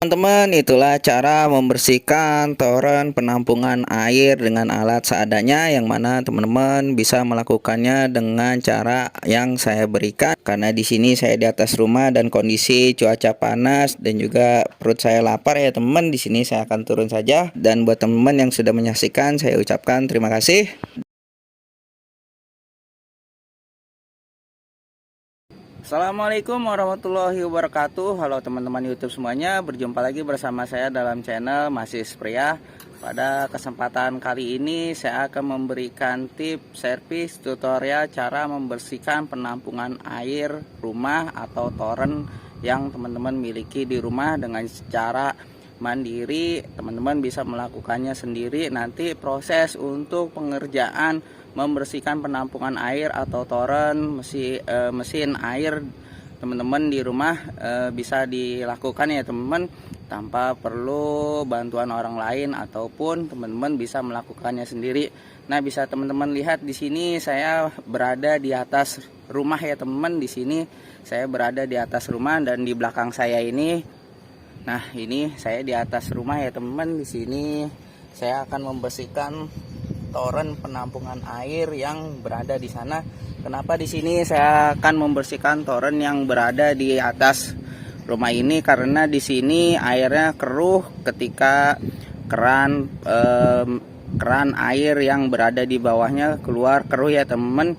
Teman-teman, itulah cara membersihkan toren penampungan air dengan alat seadanya, yang mana teman-teman bisa melakukannya dengan cara yang saya berikan. Karena di sini saya di atas rumah dan kondisi cuaca panas dan juga perut saya lapar ya teman. Di sini saya akan turun saja, dan buat teman-teman yang sudah menyaksikan saya ucapkan terima kasih. Assalamualaikum warahmatullahi wabarakatuh. Halo teman-teman YouTube semuanya, berjumpa lagi bersama saya dalam channel Masis Pria. Pada kesempatan kali ini saya akan memberikan tips servis tutorial cara membersihkan penampungan air rumah atau toren yang teman-teman miliki di rumah dengan cara mandiri. Teman-teman bisa melakukannya sendiri. Nanti proses untuk pengerjaan membersihkan penampungan air atau toren mesin air teman-teman di rumah bisa dilakukan ya teman-teman, tanpa perlu bantuan orang lain ataupun teman-teman bisa melakukannya sendiri. Nah, bisa teman-teman lihat di sini saya berada di atas rumah ya teman-teman. Di sini saya berada di atas rumah dan di belakang saya ini, nah ini saya di atas rumah ya teman-teman. Di sini saya akan membersihkan toren penampungan air yang berada di sana. Kenapa di sini saya akan membersihkan toren yang berada di atas rumah ini? Karena di sini airnya keruh ketika keran air yang berada di bawahnya keluar keruh ya teman-teman.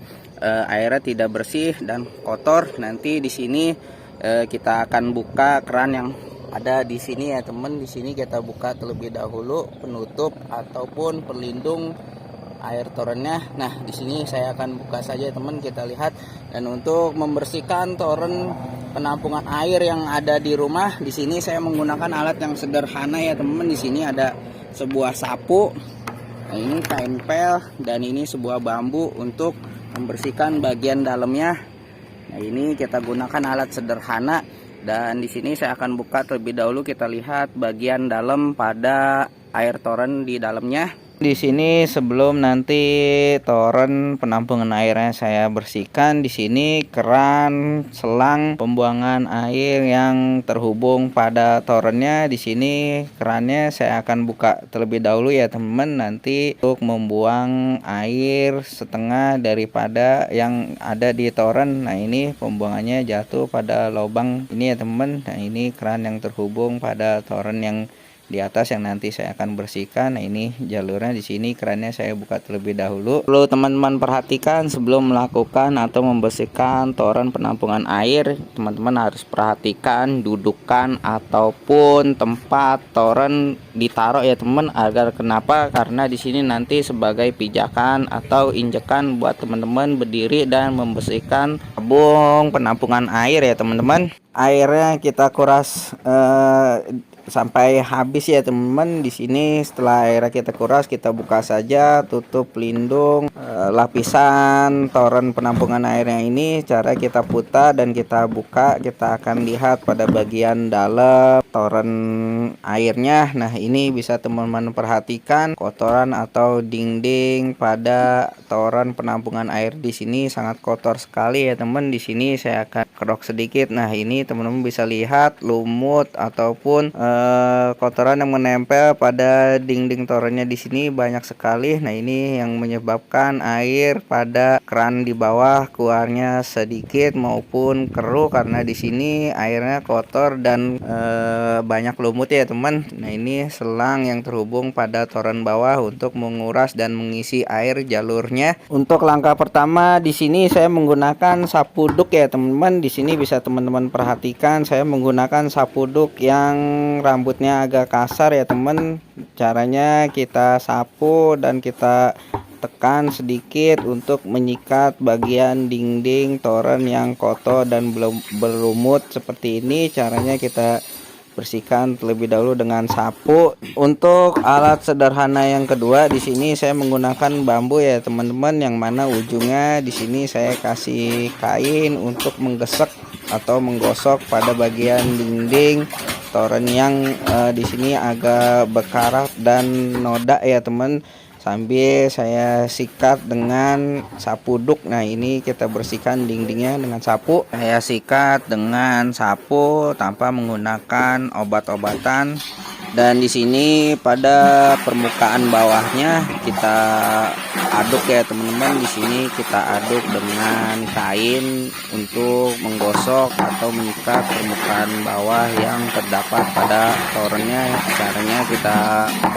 Airnya tidak bersih dan kotor. Nanti di sini kita akan buka keran yang ada di sini ya teman. Di sini kita buka terlebih dahulu penutup ataupun pelindung air torennya. Nah, di sini saya akan buka saja teman, kita lihat. Dan untuk membersihkan toren penampungan air yang ada di rumah, di sini saya menggunakan alat yang sederhana ya teman. Di sini ada sebuah sapu, nah ini kain pel, dan ini sebuah bambu untuk membersihkan bagian dalamnya. Nah, ini kita gunakan alat sederhana. Dan di sini saya akan buka terlebih dahulu, kita lihat bagian dalam pada air toren di dalamnya. Di sini sebelum nanti toren penampungan airnya saya bersihkan, di sini keran selang pembuangan air yang terhubung pada torennya. Di sini kerannya saya akan buka terlebih dahulu ya teman-teman, nanti untuk membuang air setengah daripada yang ada di toren. Nah, ini pembuangannya jatuh pada lubang ini ya teman-teman. Nah, ini keran yang terhubung pada toren yang di atas yang nanti saya akan bersihkan. Nah, ini jalurnya di sini, kerannya saya buka terlebih dahulu. Perlu teman-teman perhatikan sebelum melakukan atau membersihkan toren penampungan air, teman-teman harus perhatikan dudukan ataupun tempat toren ditaruh ya teman. Agar kenapa? Karena di sini nanti sebagai pijakan atau injekan buat teman-teman berdiri dan membersihkan tabung penampungan air ya teman-teman. Airnya kita kuras sampai habis ya teman-teman. Di sini setelah airnya kita kuras, kita buka saja tutup pelindung lapisan toren penampungan airnya ini. Cara kita putar dan kita buka, kita akan lihat pada bagian dalam toren airnya. Nah, ini bisa teman-teman perhatikan kotoran atau dinding pada toren penampungan air di sini sangat kotor sekali ya teman. Di sini saya akan kerok sedikit. Nah, ini teman-teman bisa lihat lumut ataupun kotoran yang menempel pada dinding torennya di sini banyak sekali. Nah, ini yang menyebabkan air pada keran di bawah keluarnya sedikit maupun keruh, karena di sini airnya kotor dan banyak lumut ya teman. Nah, ini selang yang terhubung pada toren bawah untuk menguras dan mengisi air jalurnya. Untuk langkah pertama di sini saya menggunakan sapu duk ya teman-teman. Di sini bisa teman-teman perhatikan saya menggunakan sapu duk yang rambutnya agak kasar ya teman. Caranya kita sapu dan kita tekan sedikit untuk menyikat bagian dinding toren yang kotor dan belum berlumut seperti ini. Caranya kita bersihkan terlebih dahulu dengan sapu. Untuk alat sederhana yang kedua, di sini saya menggunakan bambu ya teman-teman, yang mana ujungnya di sini saya kasih kain untuk menggesek atau menggosok pada bagian dinding toren yang di sini agak berkarat dan noda ya teman. sambil saya sikat dengan sapu duk. Nah, ini kita bersihkan dindingnya dengan sapu. Saya sikat dengan sapu tanpa menggunakan obat-obatan. Dan di sini pada permukaan bawahnya kita aduk ya teman-teman. Di sini kita aduk dengan kain untuk menggosok atau menyikat permukaan bawah yang terdapat pada torennya. Caranya kita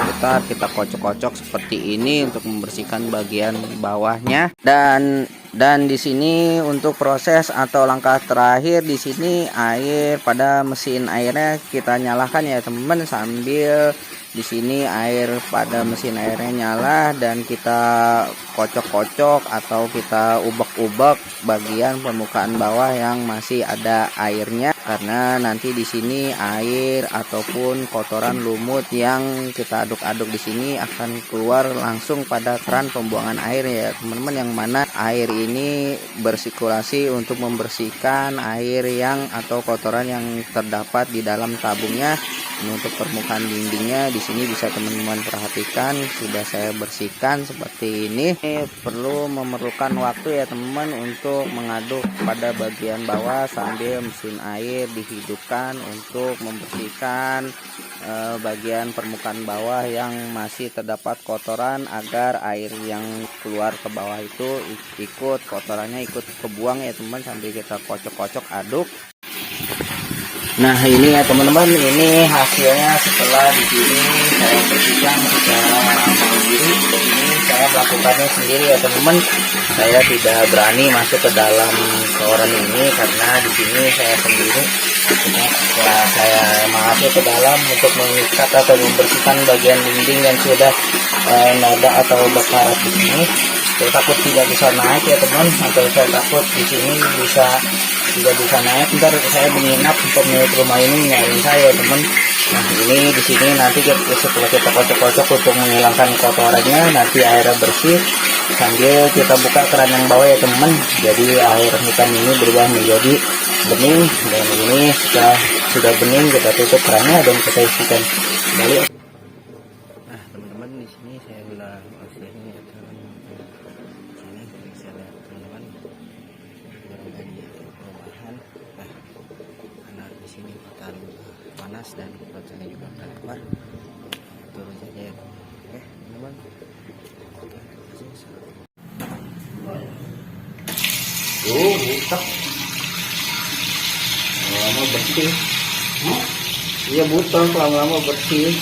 putar, kita kocok-kocok seperti ini untuk membersihkan bagian bawahnya. Dan di sini untuk proses atau langkah terakhir, di sini air pada mesin airnya kita nyalakan ya teman-teman, sambil di sini air pada mesin airnya nyala dan kita kocok-kocok atau kita ubek-ubek bagian permukaan bawah yang masih ada airnya, karena nanti di sini air ataupun kotoran lumut yang kita aduk-aduk di sini akan keluar langsung pada keran pembuangan air ya teman-teman, yang mana air ini bersirkulasi untuk membersihkan air yang atau kotoran yang terdapat di dalam tabungnya. Untuk permukaan dindingnya di sini bisa teman-teman perhatikan sudah saya bersihkan seperti ini. Ini perlu memerlukan waktu ya teman-teman untuk mengaduk pada bagian bawah sambil mesin air dihidupkan untuk membersihkan bagian permukaan bawah yang masih terdapat kotoran, agar air yang keluar ke bawah itu ikut kotorannya ikut kebuang ya teman-teman, sambil kita kocok-kocok aduk. Nah, ini ya teman-teman, ini hasilnya setelah di sini saya bersihkan secara mandiri. Ini saya melakukannya sendiri ya teman-teman. Saya tidak berani masuk ke dalam toren ini karena di sini saya sendiri. Setelah saya masuk ke dalam untuk mengikat atau membersihkan bagian dinding yang sudah noda atau berkarat di sini, saya takut tidak bisa naik ya teman, atau saya takut di sini tidak bisa naik. Ntar saya menginap pemilik rumah ini nyariin saya teman. Nah, ini di sini nanti setelah kita kocok-kocok untuk menghilangkan kotorannya, nanti airnya bersih, sambil kita buka keran yang bawah ya teman. Jadi air hitam ini berubah menjadi bening, dan ini sudah bening kita tutup kerannya dan kita isikan kembali. Nah teman-teman, di sini saya ulang hasilnya ya teman-teman. Sini bisa lihat teman-teman, perubahan. Nah, karena di sini hutan panas dan hutannya juga udah lebar, turun saja ya. Oke teman-teman. Butek. Lama bersih. Iya butek, lama-lama bersih.